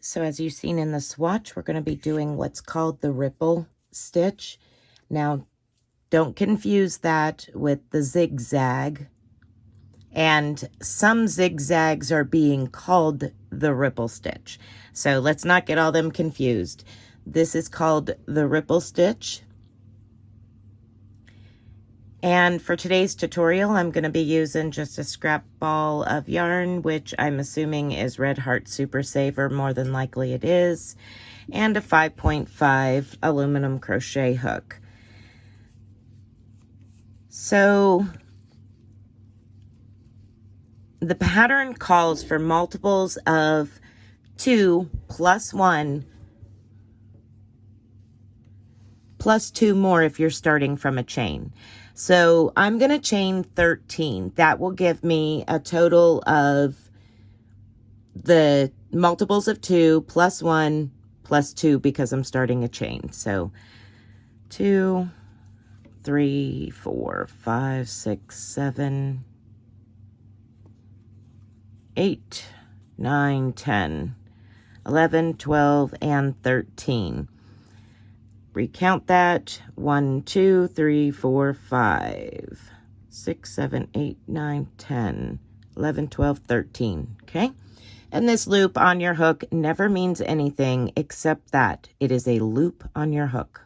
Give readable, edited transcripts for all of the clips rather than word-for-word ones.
So as you've seen in the swatch, we're going to be doing what's called the ripple stitch. Now, don't confuse that with the zigzag. And some zigzags are being called the ripple stitch. So let's not get all them confused. This is called the ripple stitch. And for today's tutorial, I'm going to be using just a scrap ball of yarn, which I'm assuming is Red Heart Super Saver, more than likely it is, and a 5.5 aluminum crochet hook. So the pattern calls for multiples of 2 plus 1 plus 2 more if you're starting from a chain. So I'm going to chain 13. That will give me a total of the multiples of 2 plus 1 plus 2 because I'm starting a chain. So 2, 3, 4, 5, 6, 7, 8, 9, 10, 11, 12, and 13. Recount that. 1, 2, 3, 4, 5, 6, 7, 8, 9, 10, 11, 12, 13. Okay? And this loop on your hook never means anything except that it is a loop on your hook.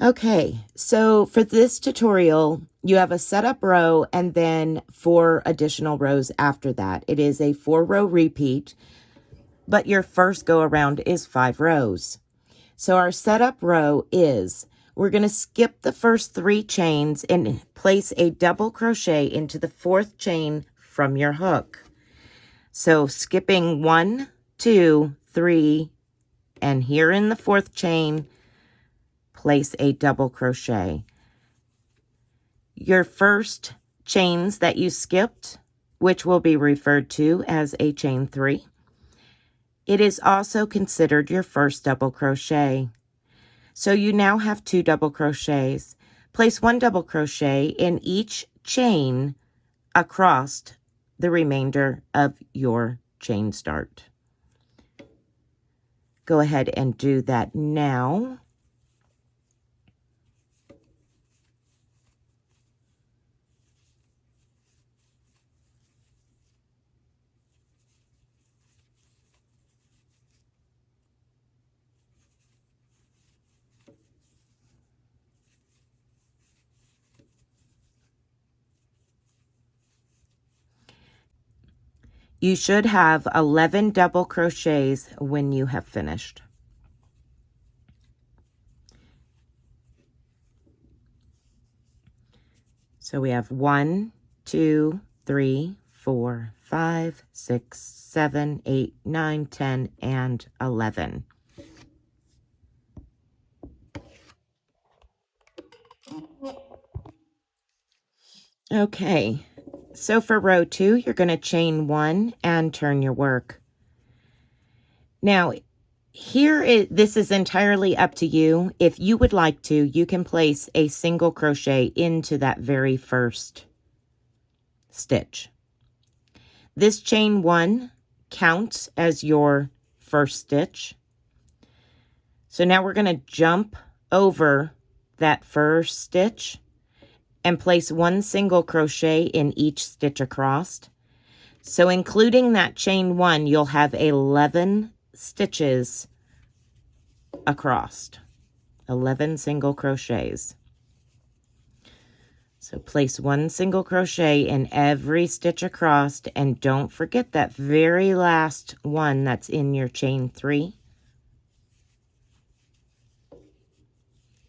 Okay, so for this tutorial, you have a setup row and then 4 additional rows after that. It is a 4-row repeat, but your first go around is 5 rows. So our setup row is, we're going to skip the first 3 chains and place a double crochet into the 4th chain from your hook. So skipping 1, 2, 3, and here in the 4th chain, place a double crochet. Your first chains that you skipped, which will be referred to as a chain 3, it is also considered your first double crochet. So you now have 2 double crochets. Place 1 double crochet in each chain across the remainder of your chain start. Go ahead and do that now. You should have 11 double crochets when you have finished. So we have 1, 2, 3, 4, 5, 6, 7, 8, 9, 10, and 11. Okay. So for row 2, you're going to chain 1 and turn your work. Now, this is entirely up to you. If you would like to, you can place a single crochet into that very first stitch. This chain 1 counts as your first stitch. So now we're going to jump over that first stitch and place 1 single crochet in each stitch across. So including that chain 1, you'll have 11 stitches across. 11 single crochets. So place 1 single crochet in every stitch across, and don't forget that very last one that's in your chain 3.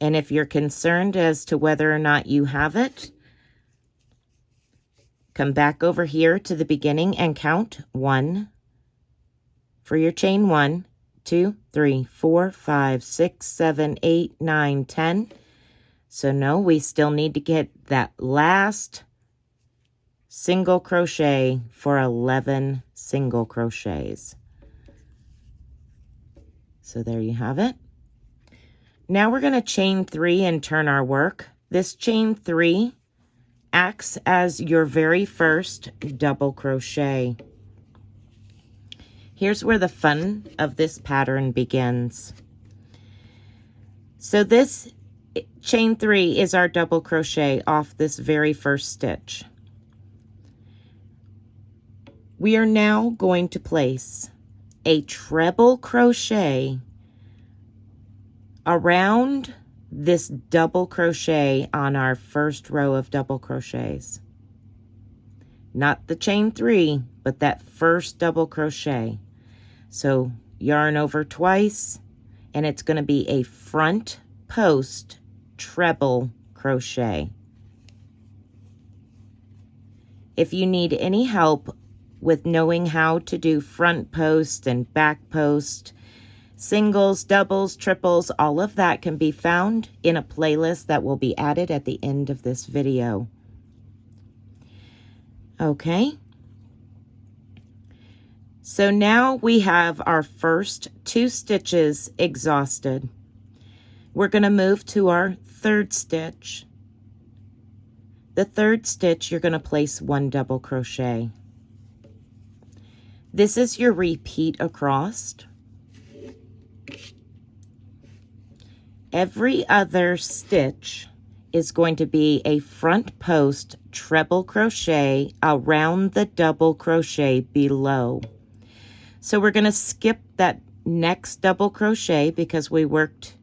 And if you're concerned as to whether or not you have it, come back over here to the beginning and count 1 for your chain 1, 2, 3, 4, 5, 6, 7, 8, 9, 10. So no, we still need to get that last single crochet for 11 single crochets. So there you have it. Now we're going to chain 3 and turn our work. This chain 3 acts as your very first double crochet. Here's where the fun of this pattern begins. So this chain 3 is our double crochet off this very first stitch. We are now going to place a treble crochet around this double crochet on our first row of double crochets. Not the chain 3, but that first double crochet. So yarn over twice, and it's going to be a front post treble crochet. If you need any help with knowing how to do front post and back post, singles, doubles, triples, all of that can be found in a playlist that will be added at the end of this video. Okay. So now we have our first 2 stitches exhausted. We're going to move to our 3rd stitch. The 3rd stitch, you're going to place 1 double crochet. This is your repeat across. Every other stitch is going to be a front post treble crochet around the double crochet below. So we're going to skip that next double crochet because we worked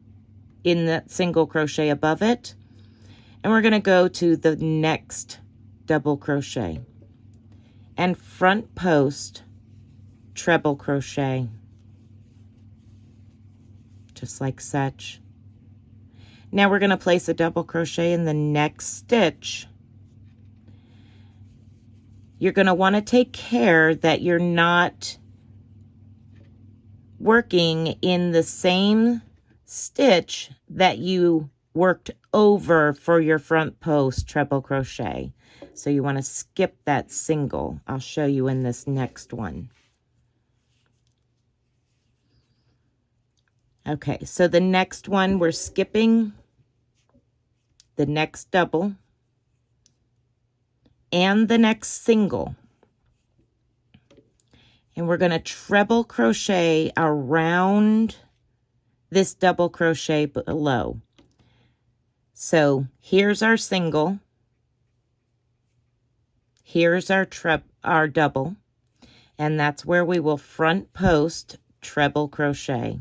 in that single crochet above it, and we're going to go to the next double crochet and front post treble crochet, just like such. Now we're going to place a double crochet in the next stitch. You're going to want to take care that you're not working in the same stitch that you worked over for your front post treble crochet. So you want to skip that single. I'll show you in this next one. Okay, so the next one, we're skipping the next double and the next single. And we're going to treble crochet around this double crochet below. So here's our single. Here's our double. And that's where we will front post treble crochet.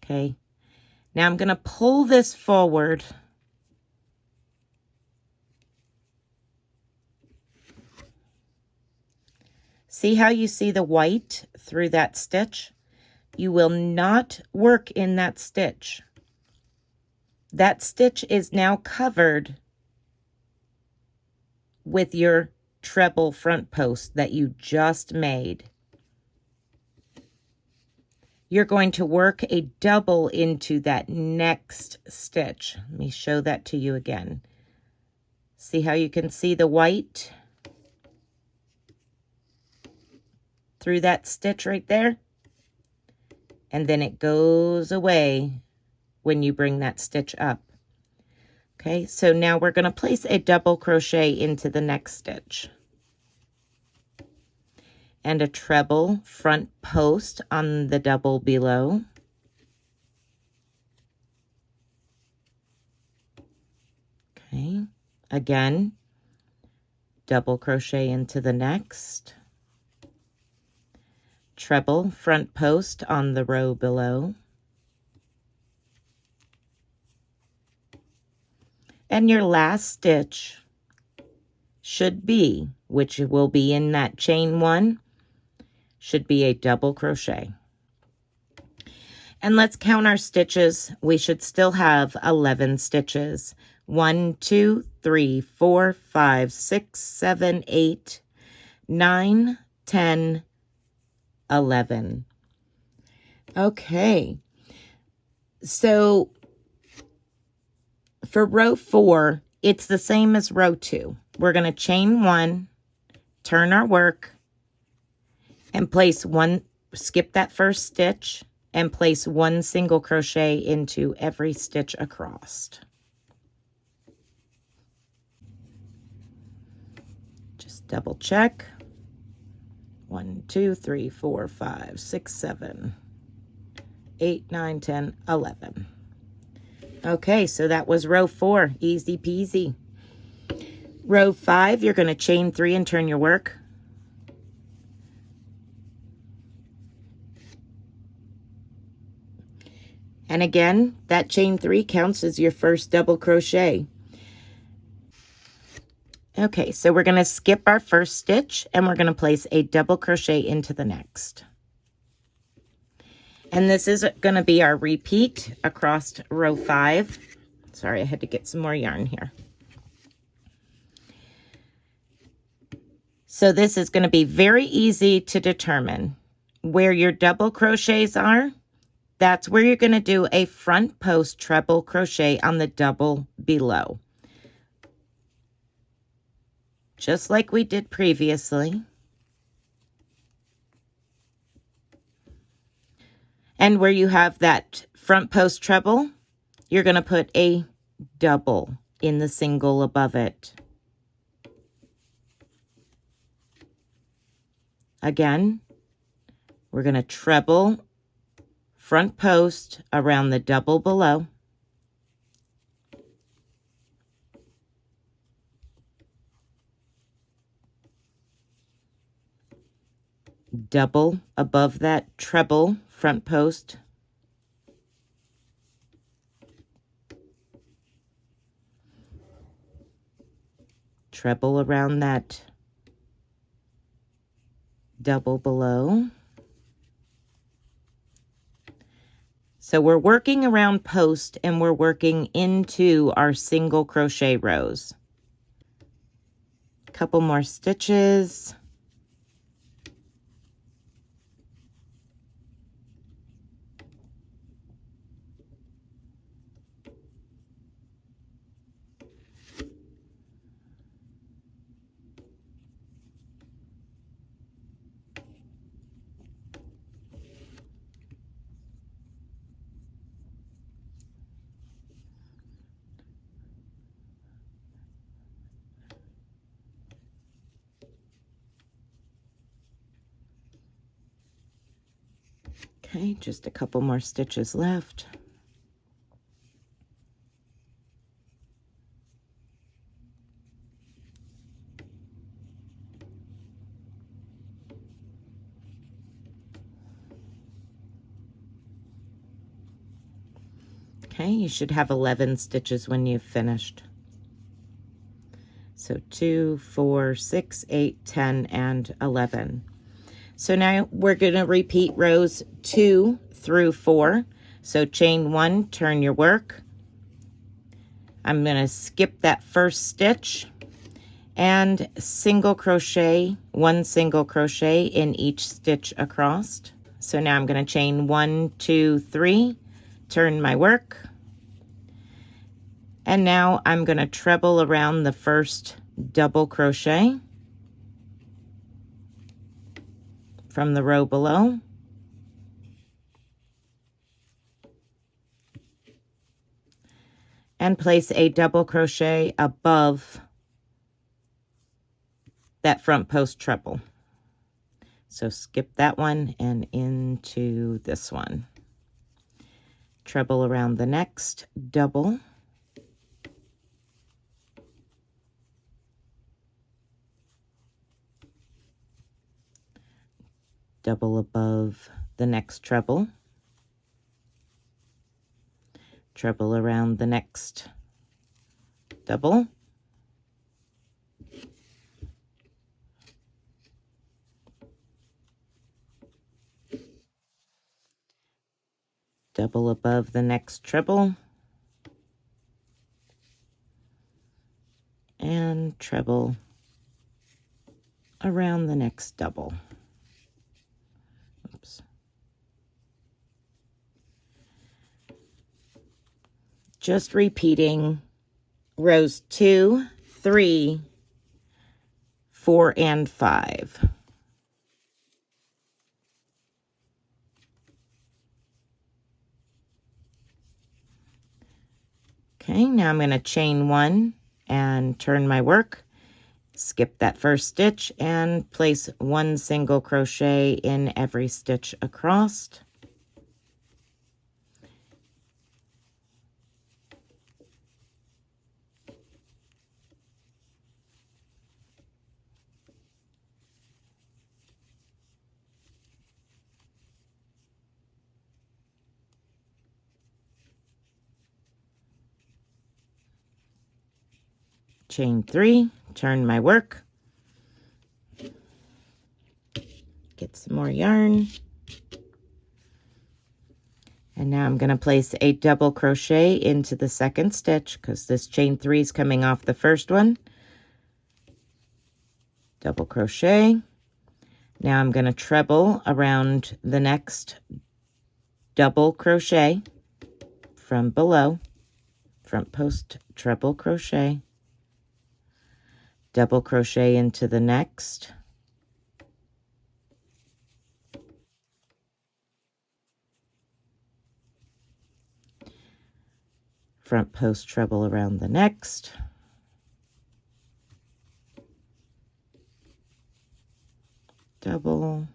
Okay, now I'm going to pull this forward. See how you see the white through that stitch? You will not work in that stitch. That stitch is now covered with your treble front post that you just made. You're going to work a double into that next stitch. Let me show that to you again. See how you can see the white through that stitch right there? And then it goes away when you bring that stitch up. Okay, so now we're going to place a double crochet into the next stitch. And a treble front post on the double below. Okay, again, double crochet into the next. Treble front post on the row below. And your last stitch should be, which will be in that chain 1, should be a double crochet. And let's count our stitches. We should still have 11 stitches. 1, 2, 3, 4, 5, 6, 7, 8, 9, 10, 11. Okay. So for row 4, it's the same as row 2. We're going to chain 1, turn our work, and place 1, skip that first stitch, and place 1 single crochet into every stitch across. Just double check. 1, 2, 3, 4, 5, 6, 7, 8, 9, 10, 11. Okay, so that was row 4, easy peasy. Row 5, you're going to chain 3 and turn your work. And again, that chain 3 counts as your first double crochet. Okay, so we're going to skip our first stitch and we're going to place a double crochet into the next. And this is going to be our repeat across row 5. Sorry, I had to get some more yarn here. So this is going to be very easy to determine where your double crochets are. That's where you're going to do a front post treble crochet on the double below. Just like we did previously. And where you have that front post treble, you're going to put a double in the single above it. Again, we're going to treble front post around the double below. Double above that treble front post. Treble around that double below. So we're working around post and we're working into our single crochet rows. A couple more stitches. Okay, just a couple more stitches left. Okay, you should have 11 stitches when you've finished. So 2, 4, 6, 8, 10, and 11. So now we're going to repeat rows 2 through 4. So chain 1, turn your work. I'm going to skip that first stitch and single crochet, 1 single crochet in each stitch across. So now I'm going to chain 1, 2, 3, turn my work. And now I'm going to treble around the first double crochet from the row below. And place a double crochet above that front post treble. So skip that one and into this one. Treble around the next double. Double above the next treble. Treble around the next double. Double above the next treble. And treble around the next double. Oops. Just repeating rows 2, 3, 4, and 5. Okay, now I'm going to chain 1 and turn my work, skip that first stitch and place 1 single crochet in every stitch across. Chain 3, turn my work, get some more yarn, and now I'm going to place a double crochet into the second stitch because this chain 3 is coming off the first one. Double crochet. Now I'm going to treble around the next double crochet from below, front post treble crochet, double crochet into the next, front post treble around the next, double,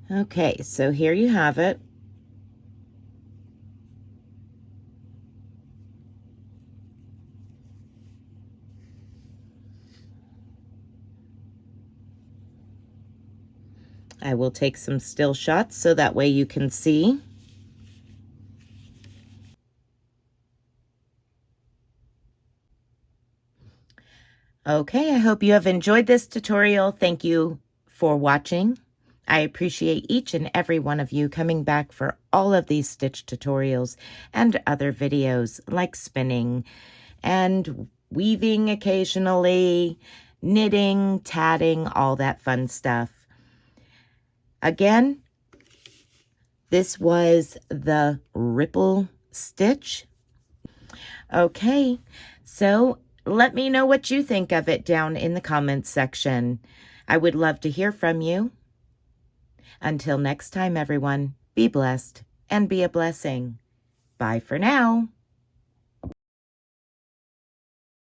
Okay, so here you have it. I will take some still shots so that way you can see. Okay, I hope you have enjoyed this tutorial. Thank you for watching. I appreciate each and every one of you coming back for all of these stitch tutorials and other videos like spinning and weaving occasionally, knitting, tatting, all that fun stuff. Again, this was the ripple stitch. Okay, so let me know what you think of it down in the comments section. I would love to hear from you. Until next time, everyone, be blessed and be a blessing. Bye for now.